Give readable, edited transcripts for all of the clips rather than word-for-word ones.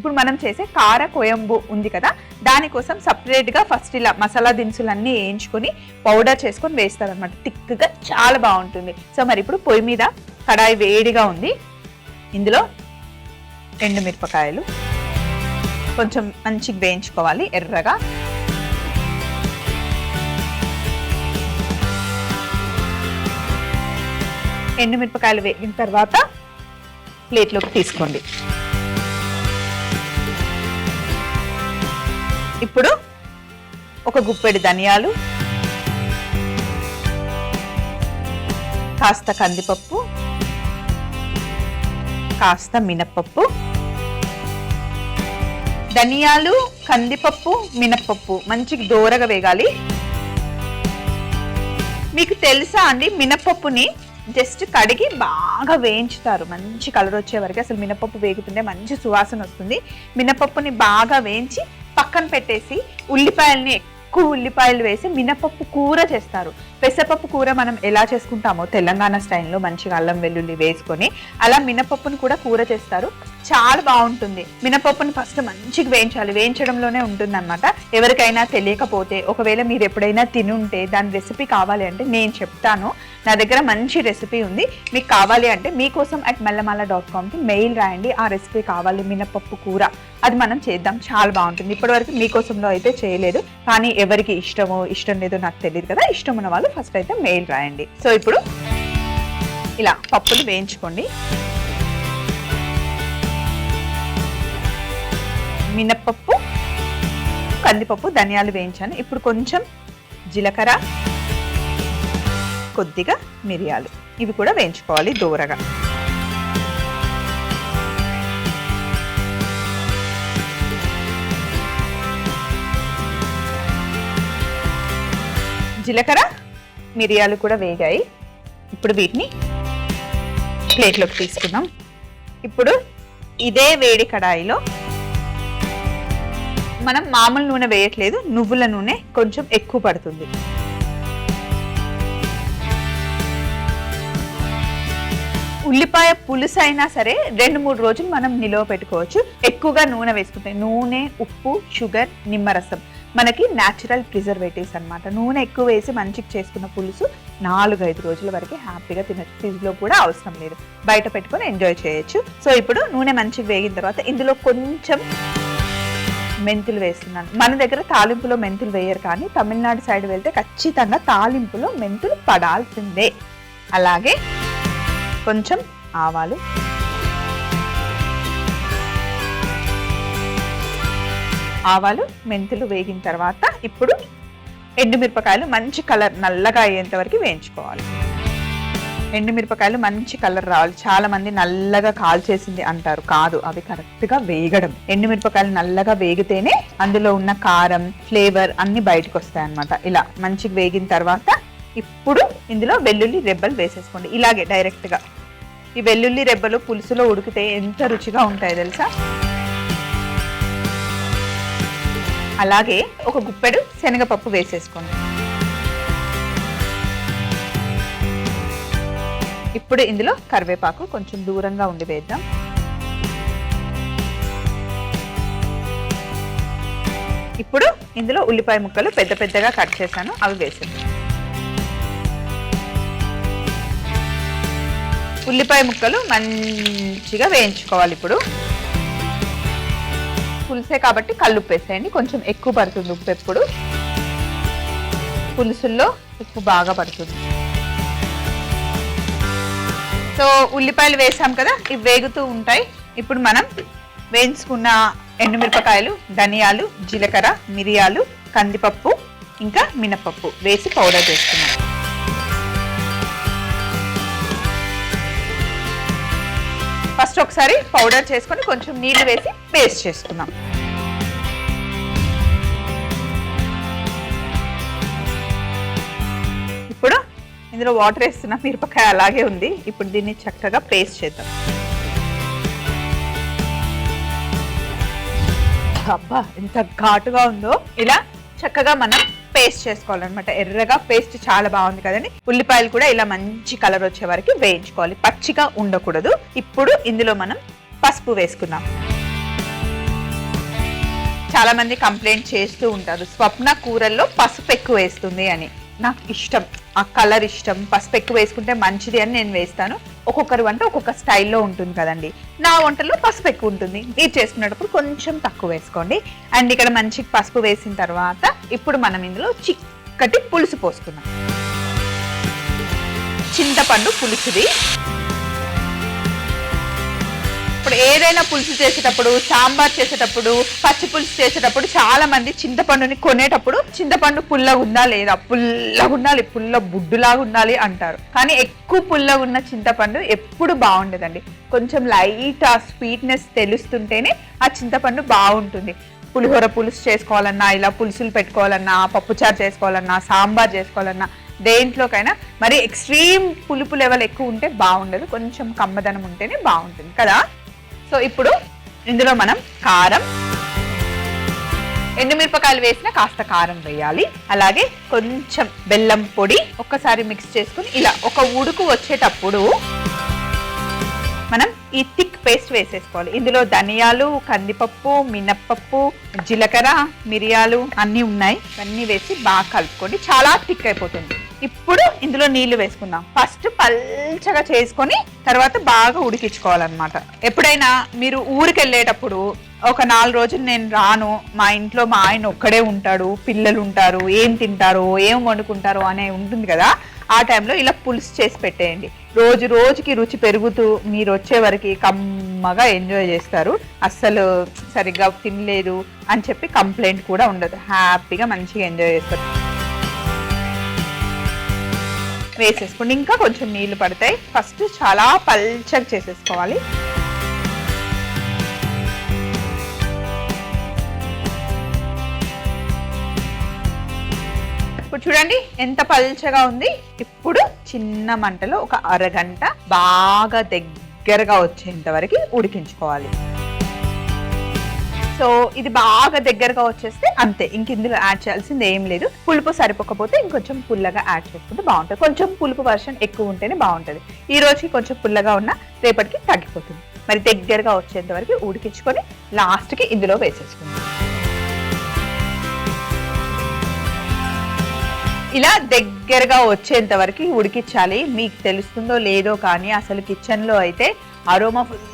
ఇప్పుడు మనం చేసే కార కోయంబు ఉంది కదా, దానికోసం సపరేట్గా ఫస్ట్ ఇలా మసాలా దినుసులన్నీ వేయించుకొని పౌడర్ చేసుకొని వేస్తారనమాట. థిక్గా చాలా బాగుంటుంది. సో మరి ఇప్పుడు పొయ్యి మీద కడాయి వేడిగా ఉంది. ఇందులో ఎండుమిరపకాయలు కొంచెం మంచిగా వేయించుకోవాలి ఎర్రగా. ఎండుమిరపకాయలు వేగిన తర్వాత ప్లేట్లోకి తీసుకోండి. ఇప్పుడు ఒక గుప్పెడు ధనియాలు, కాస్త కందిపప్పు, కాస్త మినప్పప్పు. ధనియాలు, కందిపప్పు, మినప్పప్పు మంచిగా దోరగా వేగాలి. మీకు తెలుసా అండి, మినప్పప్పుని జస్ట్ కడిగి బాగా వేయించుతారు మంచి కలర్ వచ్చే వరకు. అసలు మినపప్పు వేగుతుంటే మంచి సువాసన వస్తుంది. మినపప్పుని బాగా వేయించి పక్కన పెట్టేసి ఉల్లిపాయల్ని ఎక్కువ ఉల్లిపాయలు వేసి మినపప్పు కూర చేస్తారు. పెసరపప్పు కూర మనం ఎలా చేసుకుంటామో తెలంగాణ స్టైల్లో మంచిగా అల్లం వెల్లుల్లి వేసుకొని అలా మినపప్పుని కూడా కూర చేస్తారు. చాలా బాగుంటుంది. మినపప్పుని ఫస్ట్ మంచిగా వేయించాలి, వేయించడంలోనే ఉంటుంది అనమాట. ఎవరికైనా తెలియకపోతే, ఒకవేళ మీరు ఎప్పుడైనా తినుంటే దాని రెసిపీ కావాలి అంటే నేను చెప్తాను. నా దగ్గర మంచి రెసిపీ ఉంది. మీకు కావాలి అంటే meekosom@mallamala.comకి మెయిల్ రాయండి. ఆ రెసిపీ కావాలి, మినపప్పు కూర, అది మనం చేద్దాం. చాలా బాగుంటుంది. ఇప్పటివరకు మీకోసంలో అయితే చేయలేదు, కానీ ఎవరికి ఇష్టమో ఇష్టం లేదో నాకు తెలియదు కదా. ఇష్టం ఉన్న వాళ్ళు ఫస్ట్ అయితే మెయిల్ రాయండి. సో ఇప్పుడు ఇలా పప్పులు వేయించుకోండి. మినప్పప్పు, కందిపప్పు, ధనియాలు వేయించాను. ఇప్పుడు కొంచెం జీలకర్ర, కొద్దిగా మిరియాలు, ఇవి కూడా వేయించుకోవాలి దోరగా. జీలకర్ర, మిరియాలు కూడా వేగాయి. ఇప్పుడు వీటిని ప్లేట్లోకి తీసుకుందాం. ఇప్పుడు ఇదే వేడి కడాయిలో మనం మామూలు నూనె వేయట్లేదు, నువ్వుల నూనె కొంచెం ఎక్కువ పడుతుంది. ఉల్లిపాయ పులుసు అయినా సరే 2-3 రోజులు మనం నిలువ పెట్టుకోవచ్చు. ఎక్కువగా నూనె వేసుకుంటే నూనె, ఉప్పు, షుగర్, నిమ్మరసం మనకి న్యాచురల్ ప్రిజర్వేటివ్స్ అనమాట. నూనె ఎక్కువ వేసి మంచిగా చేసుకున్న పులుసు 4-5 రోజుల వరకు హ్యాపీగా తినచ్చు. ఫ్రిడ్జ్లో కూడా అవసరం లేదు, బయట పెట్టుకొని ఎంజాయ్ చేయొచ్చు. సో ఇప్పుడు నూనె మంచిగా వేగిన తర్వాత ఇందులో కొంచెం మెంతులు వేస్తున్నాను. మన దగ్గర తాలింపులో మెంతులు వేయరు, కానీ తమిళనాడు సైడ్ వెళ్తే ఖచ్చితంగా తాలింపులో మెంతులు పడాల్సిందే. అలాగే కొంచెం ఆవాలు, మెంతులు వేగిన తర్వాత ఇప్పుడు ఎండుమిరపకాయలు మంచి కలర్ నల్లగా అయ్యేంత వరకు వేయించుకోవాలి. ఎండుమిరపకాయలు మంచి కలర్ రావాలి. చాలా మంది నల్లగా కాల్చేసింది అంటారు, కాదు, అవి కరెక్ట్గా వేగడం. ఎండుమిరపకాయలు నల్లగా వేగితేనే అందులో ఉన్న కారం, ఫ్లేవర్ అన్ని బయటకు వస్తాయి అన్నమాట. ఇలా మంచిగా వేగిన తర్వాత ఇప్పుడు ఇందులో వెల్లుల్లి రెబ్బలు వేసేసుకోండి. ఇలాగే డైరెక్ట్గా. ఈ వెల్లుల్లి రెబ్బలు పులుసులో ఉడికితే ఎంత రుచిగా ఉంటాయో తెలుసా. అలాగే ఒక గుప్పెడు శనగపప్పు వేసేసుకోండి. ఇప్పుడు ఇందులో కరివేపాకు కొంచెం దూరంగా ఉండి వేద్దాం. ఇప్పుడు ఇందులో ఉల్లిపాయ ముక్కలు పెద్ద పెద్దగా కట్ చేశాను, అవి వేసేద్దాం. ఉల్లిపాయ ముక్కలు మంచిగా వేయించుకోవాలి. ఇప్పుడు పులుసే కాబట్టి కల్లుప్పు వేసేయండి. కొంచెం ఎక్కువ పడుతుంది ఉప్పు, ఎప్పుడు పులుసుల్లో ఉప్పు బాగా పడుతుంది. సో ఉల్లిపాయలు వేసాం కదా, ఇవి వేగుతూ ఉంటాయి. ఇప్పుడు మనం వేయించుకున్న ఎండుమిరపకాయలు, ధనియాలు, జీలకర్ర, మిరియాలు, కందిపప్పు ఇంకా మినపప్పు వేసి పౌడర్ చేసుకున్నాం. ఫస్ట్ ఒకసారి పౌడర్ చేసుకొని కొంచెం నీళ్లు వేసి పేస్ట్ చేసుకున్నాం. ఇప్పుడు ఇందులో వాటర్ వేస్తున్నా, మిరపకాయ అలాగే ఉంది. ఇప్పుడు దీన్ని చక్కగా పేస్ట్ చేద్దాం. అబ్బా ఎంత ఘాటుగా ఉందో. ఇలా చక్కగా మనం పేస్ట్ చేసుకోవాలన్నమాట. ఎర్రగా పేస్ట్ చాలా బాగుంది కదండి. ఉల్లిపాయలు కూడా ఇలా మంచి కలర్ వచ్చే వరకు వేయించుకోవాలి, పచ్చిగా ఉండకూడదు. ఇప్పుడు ఇందులో మనం పసుపు వేసుకుందాం. చాలా మంది కంప్లైంట్ చేస్తూ ఉంటారు, స్వప్న కూరల్లో పసుపు ఎక్కువ వేస్తుంది అని. నాకు ఇష్టం, ఆ కలర్ ఇష్టం, పసుపు ఎక్కువ వేసుకుంటే మంచిది అని నేను వేస్తాను. ఒక్కొక్కరి వంట ఒక్కొక్క స్టైల్లో ఉంటుంది కదండి. నా వంటలో పసుపు ఎక్కువ ఉంటుంది, మీరు చేసుకునేటప్పుడు కొంచెం తక్కువ వేసుకోండి. అండ్ ఇక్కడ మంచి పసుపు వేసిన తర్వాత ఇప్పుడు మనం ఇందులో చిక్కటి పులుసు పోసుకున్నాం. చింతపండు పులుసుది. ఇప్పుడు ఏదైనా పులుసు చేసేటప్పుడు, సాంబార్ చేసేటప్పుడు, పచ్చి పులుసు చేసేటప్పుడు చాలా మంది చింతపండుని కొనేటప్పుడు చింతపండు పుల్లగా ఉందా లేదా, పుల్లగా ఉండాలి, పుల్ల బుడ్డులాగా ఉండాలి అంటారు. కానీ ఎక్కువ పుల్లగా ఉన్న చింతపండు ఎప్పుడు బాగుండదండి. కొంచెం లైట్ ఆ స్వీట్నెస్ తెలుస్తుంటేనే ఆ చింతపండు బాగుంటుంది. పులిహోర పులుసు చేసుకోవాలన్నా, ఇలా పులుసులు పెట్టుకోవాలన్నా, పప్పుచారు చేసుకోవాలన్నా, సాంబార్ చేసుకోవాలన్నా, దేంట్లోకైనా మరి ఎక్స్ట్రీమ్ పులుపు లెవెల్ ఎక్కువ ఉంటే బాగుండదు, కొంచెం కమ్మదనం ఉంటేనే బాగుంటుంది కదా. సో ఇప్పుడు ఇందులో మనం కారం, ఎండుమిరపకాయలు వేసిన కాస్త కారం వేయాలి. అలాగే కొంచెం బెల్లం పొడి ఒక్కసారి మిక్స్ చేసుకుని ఇలా ఒక ఉడుకు వచ్చేటప్పుడు మనం ఈ థిక్ పేస్ట్ వేసేసుకోవాలి. ఇందులో ధనియాలు, కందిపప్పు, మినప్పప్పు, జీలకర్ర, మిరియాలు అన్నీ ఉన్నాయి. అన్నీ వేసి బాగా కలుపుకోండి, చాలా థిక్ అయిపోతుంది. ఇప్పుడు ఇందులో నీళ్లు వేసుకుందాం. ఫస్ట్ పల్చగా చేసుకొని తర్వాత బాగా ఉడికించుకోవాలన్నమాట. ఎప్పుడైనా మీరు ఊరికి వెళ్ళేటప్పుడు ఒక 4 రోజులు నేను రాను, మా ఇంట్లో మా ఆయన ఒక్కడే ఉంటాడు, పిల్లలు ఉంటారు, ఏం తింటారో ఏం వండుకుంటారో అనే ఉంటుంది కదా, ఆ టైంలో ఇలా పులుసు చేసి పెట్టేయండి. రోజు రోజుకి రుచి పెరుగుతూ మీరు వచ్చే వరకు కమ్మగా ఎంజాయ్ చేస్తారు. అస్సలు సరిగ్గా తినలేదు అని చెప్పి కంప్లైంట్ కూడా ఉండదు, హ్యాపీగా మంచిగా ఎంజాయ్ చేస్తారు. వేసేసుకోండి, ఇంకా కొంచెం నీళ్లు పడతాయి. ఫస్ట్ చాలా పల్చగా చేసేసుకోవాలి. ఇప్పుడు చూడండి ఎంత పల్చగా ఉంది. ఇప్పుడు చిన్న మంటలో ఒక అరగంట బాగా దగ్గరగా వచ్చేంత వరకు ఉడికించుకోవాలి. సో ఇది బాగా దగ్గరగా వచ్చేస్తే అంతే, ఇంక ఇందులో యాడ్ చేయాల్సింది ఏం లేదు. పులుపు సరిపోకపోతే ఇంకొంచెం పుల్లగా యాడ్ చేసుకుంటే బాగుంటుంది. కొంచెం పులుపు వర్షన్ ఎక్కువ ఉంటేనే బాగుంటుంది. ఈ రోజుకి కొంచెం పుల్లగా ఉన్నా రేపటికి తగ్గిపోతుంది. మరి దగ్గరగా వచ్చేంత వరకు ఉడికించుకొని లాస్ట్కి ఇందులో వేసేసుకుందాం. ఇలా దగ్గరగా వచ్చేంత వరకు ఉడికించాలి. మీకు తెలుస్తుందో లేదో కానీ అసలు కిచెన్లో అయితే అరోమా ఫుల్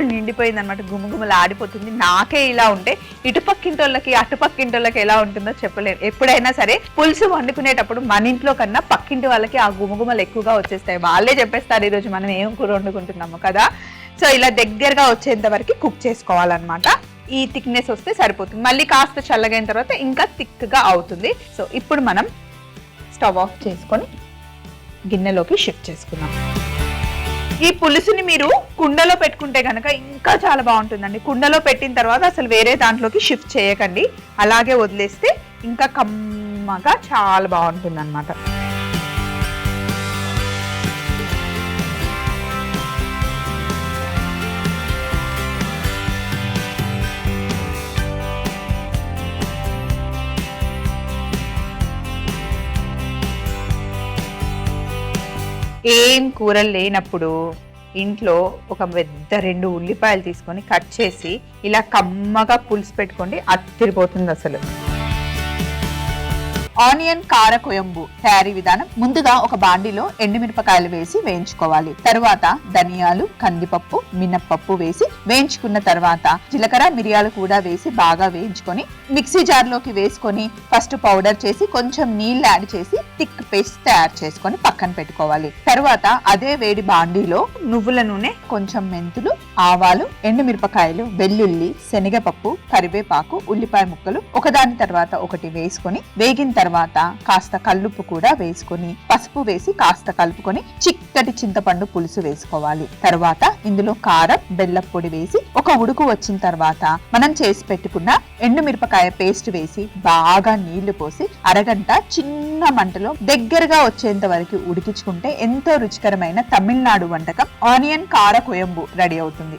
నిండిపోయింది అనమాట, గుమగుమలు ఆడిపోతుంది. నాకే ఇలా ఉంటే ఇటుపక్కింటోళ్ళకి అటుపక్కింటోళ్ళకి ఎలా ఉంటుందో చెప్పలేను. ఎప్పుడైనా సరే పులుసు వండుకునేటప్పుడు మన ఇంట్లో కన్నా పక్కింటి వాళ్ళకి ఆ గుమగుమలు ఎక్కువగా వచ్చేస్తాయి. వాళ్ళే చెప్పేస్తారు ఈరోజు మనం ఏం కూర వండుకుంటున్నాము కదా. సో ఇలా దగ్గరగా వచ్చేంత వరకు కుక్ చేసుకోవాలన్నమాట. ఈ థిక్నెస్ వస్తే సరిపోతుంది. మళ్ళీ కాస్త చల్లగైన తర్వాత ఇంకా థిక్గా అవుతుంది. సో ఇప్పుడు మనం స్టవ్ ఆఫ్ చేసుకొని గిన్నెలోకి షిఫ్ట్ చేసుకున్నాం. ఈ పులుసుని మీరు కుండలో పెట్టుకుంటే కనుక ఇంకా చాలా బాగుంటుందండి. కుండలో పెట్టిన తర్వాత అసలు వేరే దాంట్లోకి షిఫ్ట్ చేయకండి, అలాగే వదిలేస్తే ఇంకా కమ్మగా చాలా బాగుంటుంది అన్నమాట. ఏం కూరలు లేనప్పుడు ఇంట్లో ఒక పెద్ద 2 ఉల్లిపాయలు తీసుకొని కట్ చేసి ఇలా కమ్మగా పులుసు పెట్టుకోండి, అదిరిపోతుంది అసలు. ఆనియన్ కార కొయంబు తయారీ విధానం. ముందుగా ఒక బాండిలో ఎండుమిరపకాయలు వేసి వేయించుకోవాలి. తరువాత ధనియాలు, కందిపప్పు, మినప్పప్పు వేసి వేయించుకున్న తర్వాత జీలకర్ర, మిరియాలు కూడా వేసి బాగా వేయించుకొని మిక్సీ జార్ లోకి వేసుకొని ఫస్ట్ పౌడర్ చేసి కొంచెం నీళ్లు యాడ్ చేసి థిక్ పేస్ట్ తయారు చేసుకొని పక్కన పెట్టుకోవాలి. తరువాత అదే వేడి బాండిలో నువ్వుల నూనె, కొంచెం మెంతులు, ఆవాలు, ఎండుమిరపకాయలు, వెల్లుల్లి, శనగపప్పు, కరివేపాకు, ఉల్లిపాయ ముక్కలు ఒకదాని తర్వాత ఒకటి వేసుకొని వేగిన తర్వాత కాస్త కల్లుప్పు కూడా వేసుకొని పసుపు వేసి కాస్త కలుపుకొని చిక్కటి చింతపండు పులుసు వేసుకోవాలి. తర్వాత ఇందులో కారం, బెల్లం పొడి వేసి ఒక ఉడుకు వచ్చిన తర్వాత మనం చేసి పెట్టుకున్న ఎండుమిరపకాయ పేస్ట్ వేసి బాగా నీళ్లు పోసి అరగంట చిన్న మంటలో దగ్గరగా వచ్చేంత వరకు ఉడికించుకుంటే ఎంతో రుచికరమైన తమిళనాడు వంటకం ఆనియన్ కార కొయంబు రెడీ అవుతుంది.